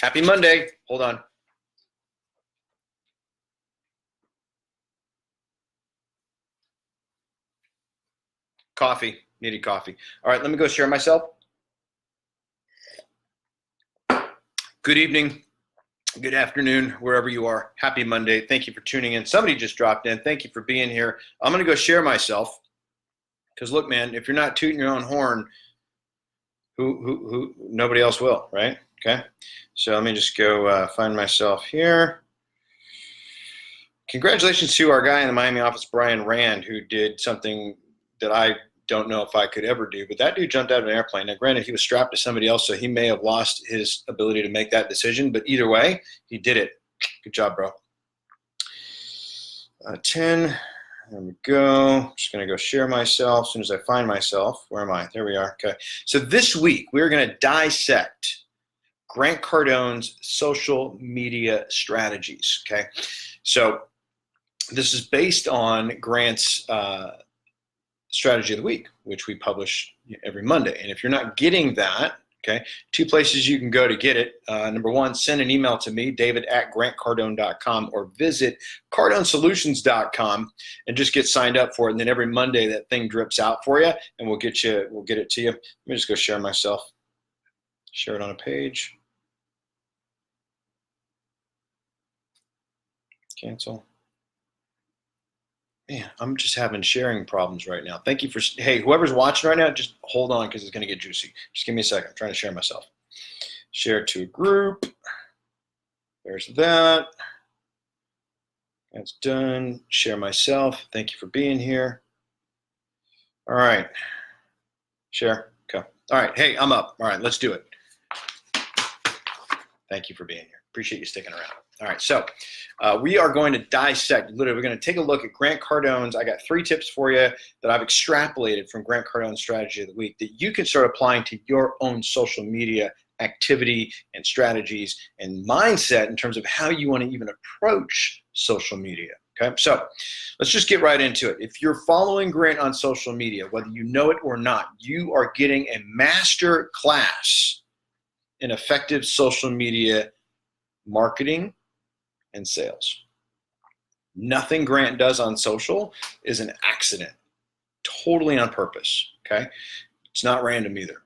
Happy Monday. Hold on. Coffee. Needed coffee. All right, let me go share myself. Good evening. Good afternoon, wherever you are. Happy Monday. Thank you for tuning in. Somebody just dropped in. Thank you for being here. I'm going to go share myself. Because look, man, if you're not tooting your own horn, who nobody else will, right? Okay. So let me just go find myself here. Congratulations to our guy in the Miami office, Brian Rand, who did something that I don't know if I could ever do, but that dude jumped out of an airplane. Now, granted, he was strapped to somebody else, so he may have lost his ability to make that decision, but either way, he did it. Good job, bro. 10. There we go. I'm just going to go share myself as soon as I find myself. Where am I? There we are. Okay. So this week, we're going to dissect Grant Cardone's social media strategies. Okay. So this is based on Grant's strategy of the week, which we publish every Monday. And if you're not getting that, okay, 2 places you can go to get it. Number 1, send an email to me, david@grantcardone.com, or visit cardonesolutions.com and just get signed up for it. And then every Monday that thing drips out for you, and we'll get it to you. Let me just go share myself. Share it on a page. Cancel. Man, I'm just having sharing problems right now. Thank you for, hey, whoever's watching right now, just hold on because it's going to get juicy. Just give me a second. I'm trying to share myself. Share to a group. There's that. That's done. Share myself. Thank you for being here. All right. Share. Okay. All right. Hey, I'm up. All right, let's do it. Thank you for being here. Appreciate you sticking around. All right, so we are going to dissect, literally, we're going to take a look at Grant Cardone's. I got 3 tips for you that I've extrapolated from Grant Cardone's strategy of the week that you can start applying to your own social media activity and strategies and mindset in terms of how you want to even approach social media. Okay, so let's just get right into it. If you're following Grant on social media, whether you know it or not, you are getting a master class in effective social media marketing and sales. Nothing Grant does on social is an accident, totally on purpose. Okay, it's not random either.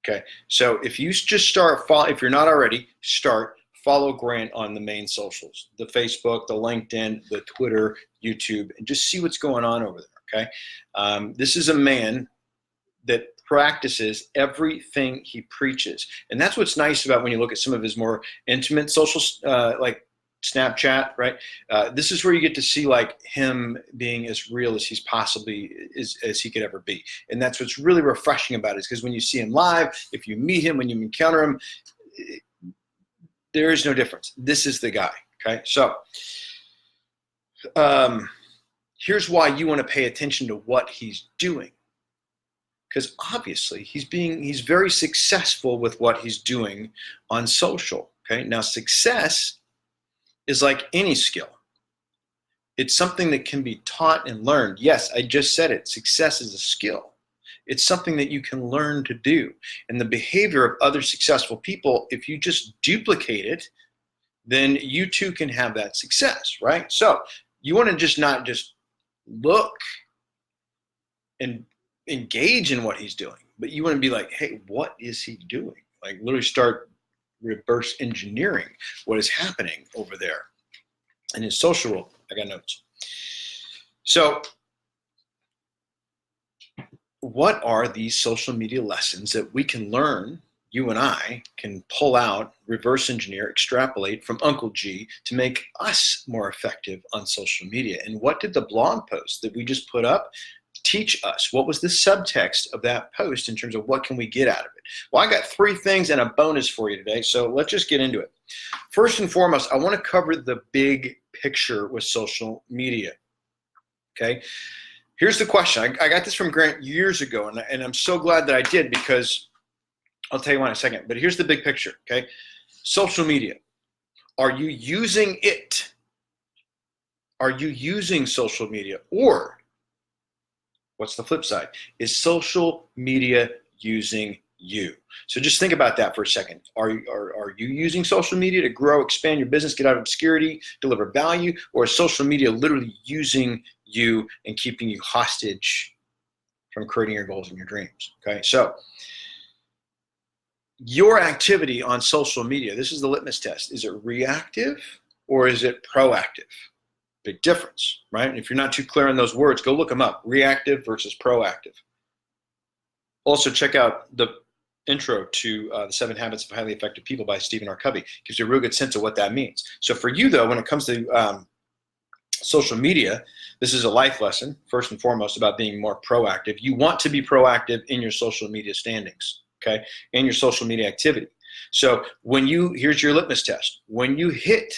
Okay, so if you just start if you're not already, follow Grant on the main socials, the Facebook, the LinkedIn, the Twitter, YouTube, and just see what's going on over there. Okay, this is a man that practices everything he preaches, and that's what's nice about when you look at some of his more intimate social, like Snapchat, right? This is where you get to see like him being as real as he's possibly as he could ever be, and that's what's really refreshing about it. Is because when you see him live, if you meet him, when you encounter him, there is no difference. This is the guy. Okay, so here's why you want to pay attention to what he's doing, because obviously he's very successful with what he's doing on social. Okay, now success is like any skill. It's something that can be taught and learned. Yes, I just said it. Success is a skill. It's something that you can learn to do. And the behavior of other successful people, if you just duplicate it, then you too can have that success, right? So you want to just not just look and engage in what he's doing, but you want to be like, hey, what is he doing? Like literally start reverse engineering what is happening over there in his social world. I got notes. So what are these social media lessons that we can learn, you and I can pull out, reverse engineer, extrapolate from Uncle G to make us more effective on social media? And what did the blog post that we just put up teach us? What was the subtext of that post in terms of what can we get out of it? Well, I got 3 things and a bonus for you today, so let's just get into it. First and foremost, I want to cover the big picture with social media. Okay, here's the question. I got this from Grant years ago, and I'm so glad that I did, because I'll tell you why in a second, but here's the big picture. Okay, social media. Are you using it? Are you using social media? Or what's the flip side? Is social media using you. So just think about that for a second. Are you using social media to grow, expand your business, get out of obscurity, deliver value, or is social media literally using you and keeping you hostage from creating your goals and your dreams? Okay, so your activity on social media, this is the litmus test. Is it reactive or is it proactive? Big difference, right? And if you're not too clear on those words, go look them up. Reactive versus proactive. Also, check out the intro to The 7 Habits of Highly Effective People by Stephen R. Covey. Gives you a real good sense of what that means. So for you, though, when it comes to social media, this is a life lesson, first and foremost, about being more proactive. You want to be proactive in your social media standings, okay, and your social media activity. So here's your litmus test. When you hit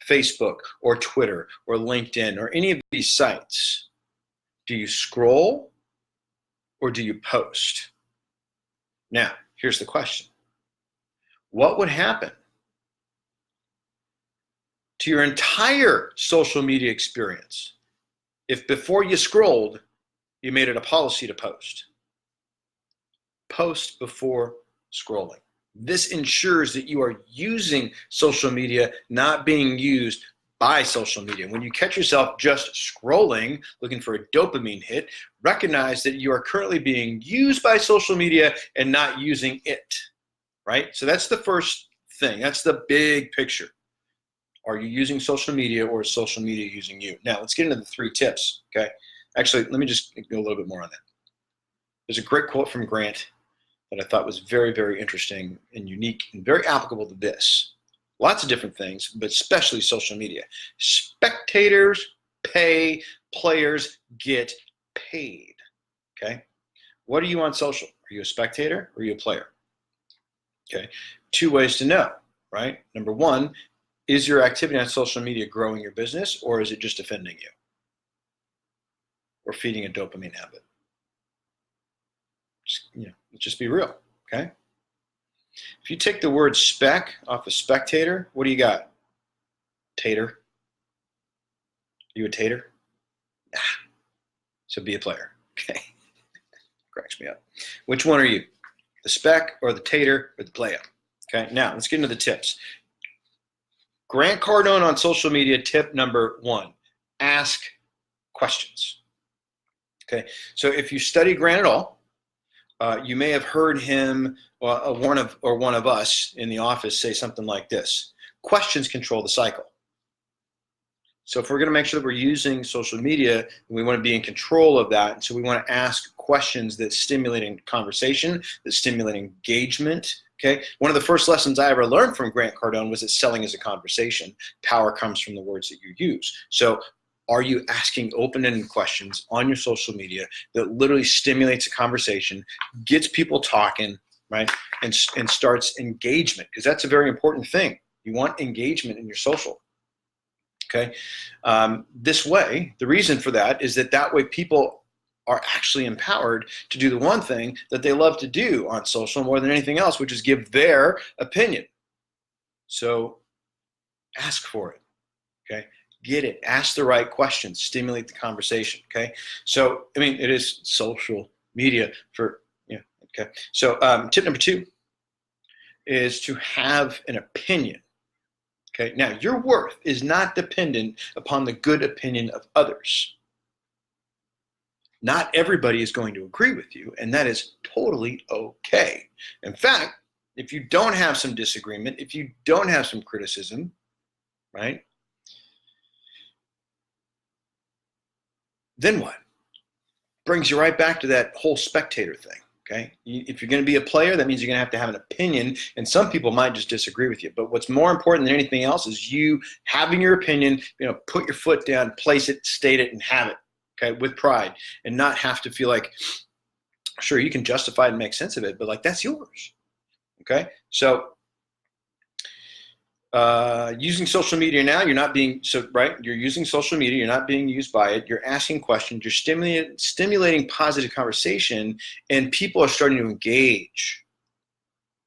Facebook or Twitter or LinkedIn or any of these sites, do you scroll or do you post? Now, here's the question. What would happen to your entire social media experience if before you scrolled, you made it a policy to post? Post before scrolling. This ensures that you are using social media, not being used by social media. When you catch yourself just scrolling, looking for a dopamine hit, recognize that you are currently being used by social media and not using it, right? So that's the first thing. That's the big picture. Are you using social media or is social media using you? Now, let's get into the 3 tips, okay? Actually, let me just go a little bit more on that. There's a great quote from Grant that I thought was very, very interesting and unique and very applicable to this. Lots of different things, but especially social media. Spectators pay, players get paid, okay? What are you on social? Are you a spectator or are you a player? Okay, 2 ways to know, right? Number 1, is your activity on social media growing your business or is it just offending you or feeding a dopamine habit? Let's just be real, okay? If you take the word spec off of spectator, what do you got? Tater. You a tater? Nah. So be a player, okay? Cracks me up. Which one are you? The spec or the tater or the player? Okay, now let's get into the tips. Grant Cardone on social media, tip number 1, ask questions. Okay, so if you study Grant at all, you may have heard him or one of us in the office say something like this: questions control the cycle. So if we're going to make sure that we're using social media, we want to be in control of that. And so we want to ask questions that stimulate conversation, that stimulate engagement. Okay. One of the first lessons I ever learned from Grant Cardone was that selling is a conversation. Power comes from the words that you use. So are you asking open-ended questions on your social media that literally stimulates a conversation, gets people talking, right, and starts engagement? Because that's a very important thing. You want engagement in your social. Okay. This way, the reason for that is that way people are actually empowered to do the one thing that they love to do on social more than anything else, which is give their opinion. So ask for it. Okay. Get it. Ask the right questions. Stimulate the conversation. Okay. So, I mean, it is social media for, okay. So tip number 2 is to have an opinion. Okay. Now, your worth is not dependent upon the good opinion of others. Not everybody is going to agree with you, and that is totally okay. In fact, if you don't have some disagreement, if you don't have some criticism, right, then what? Brings you right back to that whole spectator thing. Okay. If you're going to be a player, that means you're going to have an opinion, and some people might just disagree with you. But what's more important than anything else is you having your opinion, put your foot down, place it, state it, and have it, okay, with pride, and not have to feel like, sure, you can justify it and make sense of it, but like, that's yours. Okay. So using social media now, you're using social media, you're not being used by it, you're asking questions, you're stimulating positive conversation, and people are starting to engage.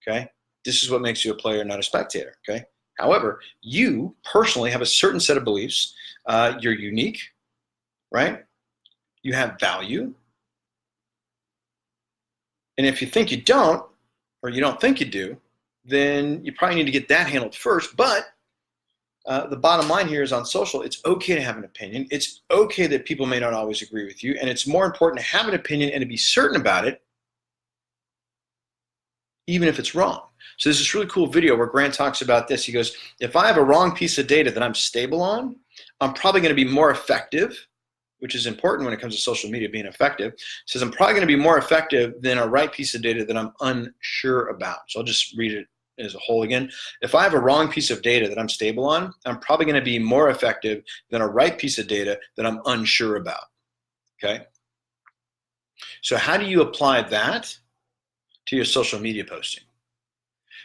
Okay. This is what makes you a player, not a spectator. Okay. However, you personally have a certain set of beliefs. You're unique, right? You have value. And if you think you don't, or you don't think you do, then you probably need to get that handled first. But the bottom line here is on social, it's okay to have an opinion. It's okay that people may not always agree with you. And it's more important to have an opinion and to be certain about it, even if it's wrong. So there's this really cool video where Grant talks about this. He goes, if I have a wrong piece of data that I'm stable on, I'm probably going to be more effective, which is important when it comes to social media being effective. He says, I'm probably going to be more effective than a right piece of data that I'm unsure about. So I'll just read it as a whole again. If I have a wrong piece of data that I'm stable on, I'm probably going to be more effective than a right piece of data that I'm unsure about. Okay? So how do you apply that to your social media posting?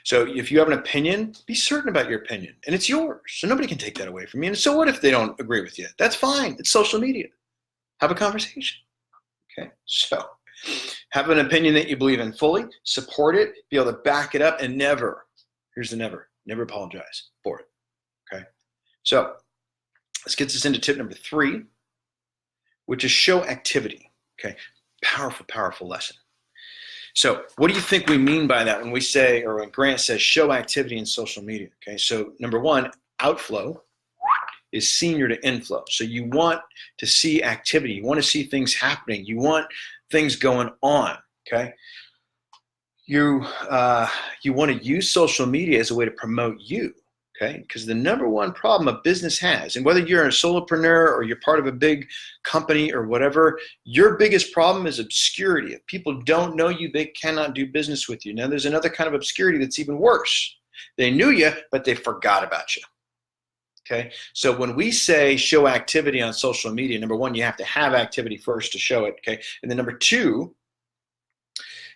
So if you have an opinion, be certain about your opinion, and it's yours. So nobody can take that away from you. And so what if they don't agree with you? That's fine. It's social media. Have a conversation. Okay? So have an opinion that you believe in fully, support it, be able to back it up, and never, here's the never apologize for it. Okay? So let's get this into tip number 3, which is show activity. Okay? Powerful, powerful lesson. So what do you think we mean by that when we say, or when Grant says, show activity in social media? Okay, so number 1, outflow is senior to inflow. So you want to see activity. You want to see things happening. You want things going on, okay? You want to use social media as a way to promote you, okay? Because the number 1 problem a business has, and whether you're a solopreneur or you're part of a big company or whatever, your biggest problem is obscurity. If people don't know you, they cannot do business with you. Now, there's another kind of obscurity that's even worse. They knew you, but they forgot about you. Okay, so when we say show activity on social media, number 1, you have to have activity first to show it. Okay, and then number 2,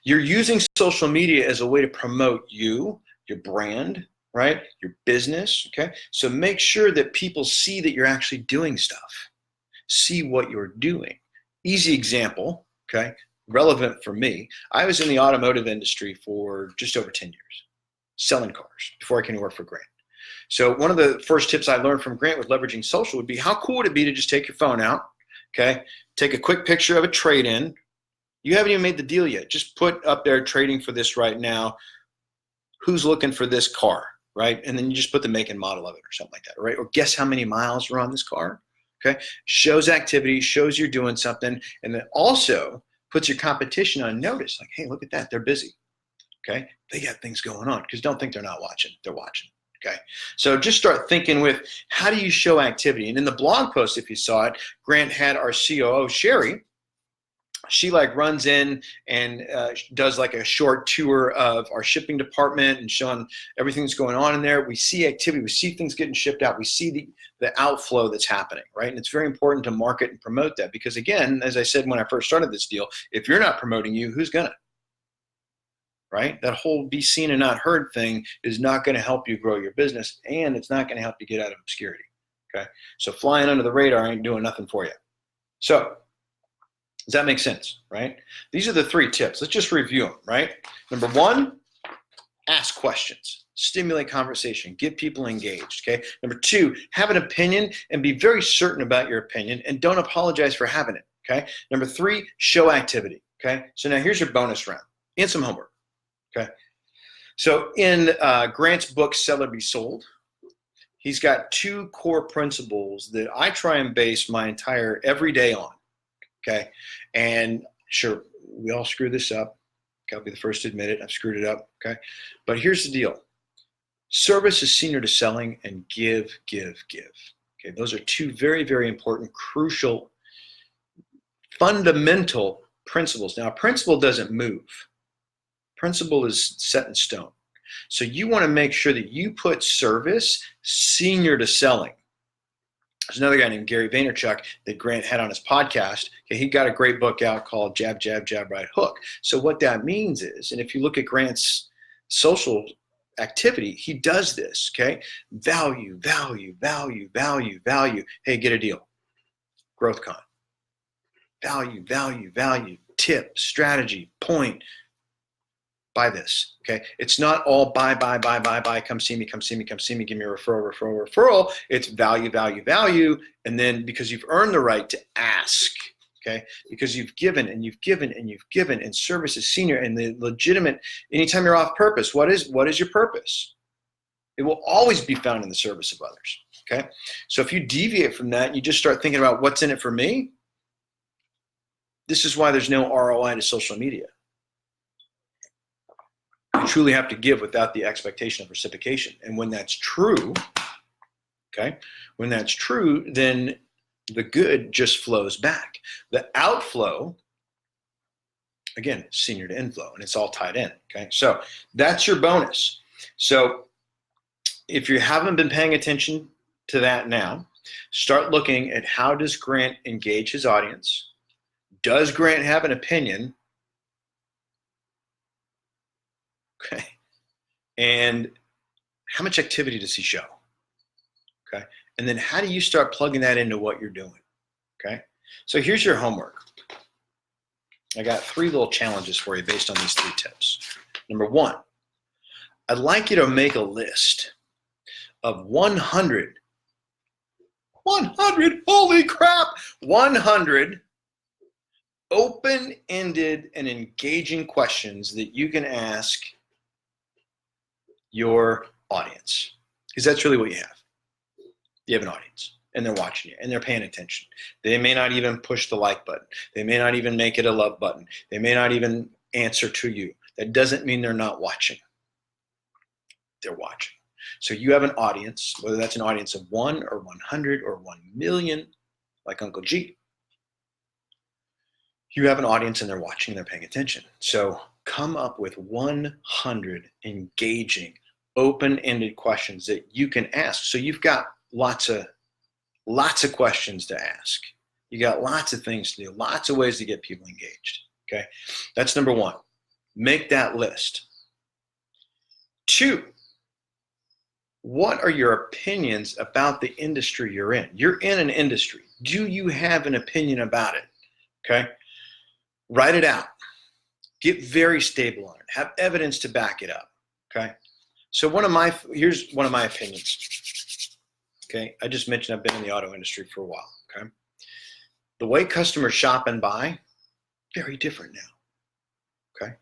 you're using social media as a way to promote you, your brand, right? Your business, okay? So make sure that people see that you're actually doing stuff. See what you're doing. Easy example, okay? Relevant for me. I was in the automotive industry for just over 10 years, selling cars before I came to work for Grant. So one of the first tips I learned from Grant with leveraging social would be, how cool would it be to just take your phone out, okay? Take a quick picture of a trade-in. You haven't even made the deal yet. Just put up there, trading for this right now. Who's looking for this car? Right? And then you just put the make and model of it or something like that, right? Or guess how many miles are on this car, okay? Shows activity, shows you're doing something, and then also puts your competition on notice. Like, hey, look at that, they're busy, okay? They got things going on, because don't think they're not watching, they're watching, okay? So just start thinking with, how do you show activity? And in the blog post, if you saw it, Grant had our COO, Sherry, she like runs in and does like a short tour of our shipping department and showing everything that's going on in there. We see activity, we see things getting shipped out, we see the outflow that's happening, right? And it's very important to market and promote that, because again, as I said when I first started this deal, if you're not promoting you, who's gonna? Right? That whole be seen and not heard thing is not gonna help you grow your business, and it's not gonna help you get out of obscurity, okay? So flying under the radar ain't doing nothing for you. So does that make sense, right? These are the 3 tips. Let's just review them, right? Number 1, ask questions. Stimulate conversation. Get people engaged, okay? Number 2, have an opinion and be very certain about your opinion, and don't apologize for having it, okay? Number 3, show activity, okay? So now here's your bonus round and some homework, okay? So in Grant's book, Sell or Be Sold, he's got 2 core principles that I try and base my entire everyday on. Okay, and sure, we all screw this up. I'll be the first to admit it. I've screwed it up. Okay, but here's the deal: service is senior to selling, and give. Okay, those are 2 very, very important, crucial, fundamental principles. Now, a principle doesn't move. Principle is set in stone. So you want to make sure that you put service senior to selling. There's another guy named Gary Vaynerchuk that Grant had on his podcast. Okay, he got a great book out called Jab, Jab, Jab, Right Hook. So what that means is, and if you look at Grant's social activity, he does this, okay? Value, value, value, value, value. Hey, get a deal. GrowthCon. Value, value, value. Tip, strategy, point. Buy this, okay? It's not all buy, come see me, give me a referral. It's value, value, value, and then because you've earned the right to ask, okay? Because you've given and you've given and you've given, and service is senior and the legitimate. Anytime you're off purpose, what is your purpose? It will always be found in the service of others, okay? So if you deviate from that, you just start thinking about what's in it for me. This is why there's no ROI to social media. You truly have to give without the expectation of reciprocation. And when that's true, okay, when that's true, then the good just flows back. The outflow, again, senior to inflow, and it's all tied in, okay? So that's your bonus. So if you haven't been paying attention to that now, start looking at how does Grant engage his audience? Does Grant have an opinion? Okay. And how much activity does he show? Okay. And then how do you start plugging that into what you're doing? Okay. So here's your homework. I got 3 little challenges for you based on these 3 tips. Number 1, I'd like you to make a list of 100, holy crap, 100 open-ended and engaging questions that you can ask your audience, because that's really what you have. You have an audience, and they're watching you, and they're paying attention. They may not even push the like button. They may not even make it a love button. They may not even answer to you. That doesn't mean they're not watching. They're watching. So you have an audience, whether that's an audience of 1 or 100 or 1 million, like Uncle G. You have an audience and they're watching, they're paying attention. So come up with 100 engaging, open-ended questions that you can ask. So you've got lots of questions to ask. You got lots of things to do, lots of ways to get people engaged. Okay, that's number 1. Make that list. 2, what are your opinions about the industry you're in? You're in an industry. Do you have an opinion about it? Okay. Write it out. Get very stable on it. Have evidence to back it up. Okay. So here's one of my opinions. Okay. I just mentioned I've been in the auto industry for a while. Okay. The way customers shop and buy, very different now. Okay.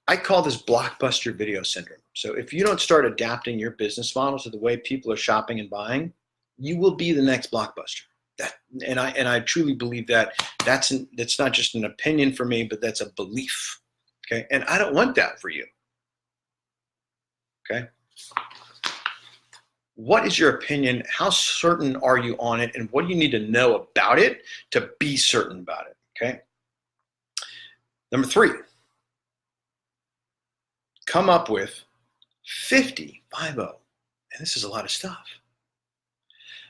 I call this blockbuster video syndrome. So if you don't start adapting your business model to the way people are shopping and buying, you will be the next blockbuster. And I truly believe that that's not just an opinion for me, but that's a belief. Okay, and I don't want that for you. Okay, what is your opinion? How certain are you on it? And what do you need to know about it to be certain about it? Okay. Number 3, come up with 50, and this is a lot of stuff.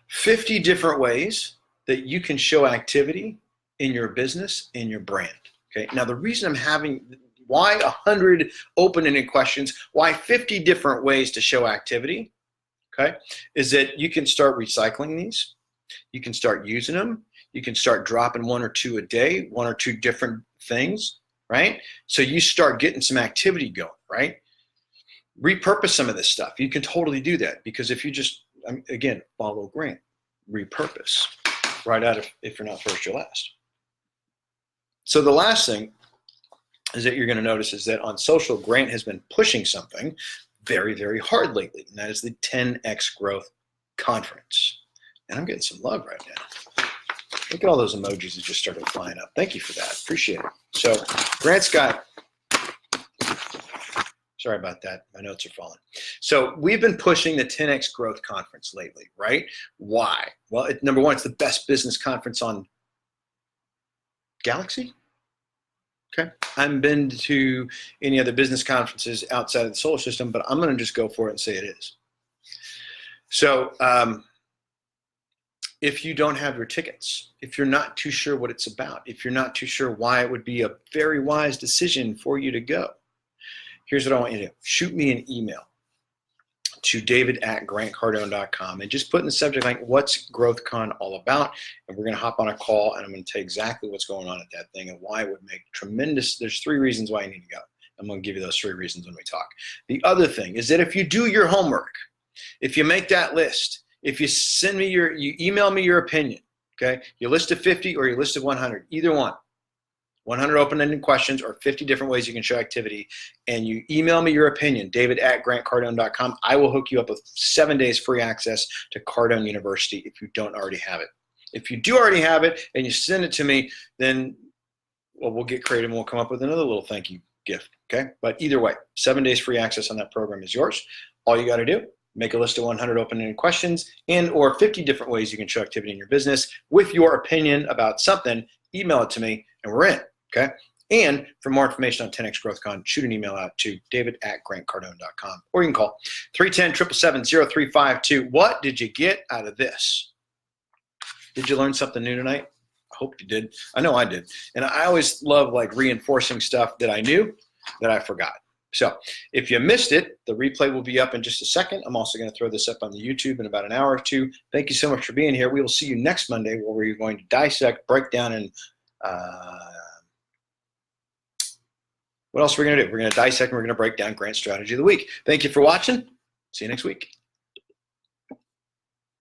50 different ways that you can show activity in your business, in your brand. Okay. Now the reason why 100 open-ended questions, why 50 different ways to show activity, okay, is that you can start recycling these. You can start using them. You can start dropping 1 or 2 a day, 1 or 2 different things, right? So you start getting some activity going, right? Repurpose some of this stuff. You can totally do that, because if you just, again, follow Grant, repurpose, right out of, if you're not first, you're last. So the last thing is that you're going to notice is that on social, Grant has been pushing something very, very hard lately, and that is the 10X Growth Conference. And I'm getting some love right now. Look at all those emojis that just started flying up. Thank you for that. Appreciate it. So Grant's got, sorry about that. My notes are falling. So we've been pushing the 10X Growth Conference lately, right? Why? Well, number 1, it's the best business conference on Galaxy. Okay. I haven't been to any other business conferences outside of the solar system, but I'm going to just go for it and say it is. So if you don't have your tickets, if you're not too sure what it's about, if you're not too sure why it would be a very wise decision for you to go, here's what I want you to do. Shoot me an email to david@grantcardone.com and just put in the subject line, what's GrowthCon all about? And we're going to hop on a call and I'm going to tell you exactly what's going on at that thing and why it would make tremendous, there's 3 reasons why you need to go. I'm going to give you those 3 reasons when we talk. The other thing is that if you do your homework, if you make that list, if you you email me your opinion, Okay, you listed 50 or you listed 100, either one. 100 open-ended questions or 50 different ways you can show activity, and you email me your opinion, david@grantcardone.com. I will hook you up with 7 days free access to Cardone University if you don't already have it. If you do already have it and you send it to me, then we'll get creative and we'll come up with another little thank you gift, okay? But either way, 7 days free access on that program is yours. All you got to do, make a list of 100 open-ended questions and or 50 different ways you can show activity in your business with your opinion about something, email it to me, and we're in, okay? And for more information on 10X GrowthCon, shoot an email out to david@grantcardone.com, or you can call 310-777-0352. What did you get out of this? Did you learn something new tonight? I hope you did. I know I did. And I always love like reinforcing stuff that I knew that I forgot. So if you missed it, the replay will be up in just a second. I'm also going to throw this up on the YouTube in about an hour or two. Thank you so much for being here. We will see you next Monday where we're going to dissect, break down, and what else are we going to do? We're going to dissect and we're going to break down Grant's strategy of the week. Thank you for watching. See you next week.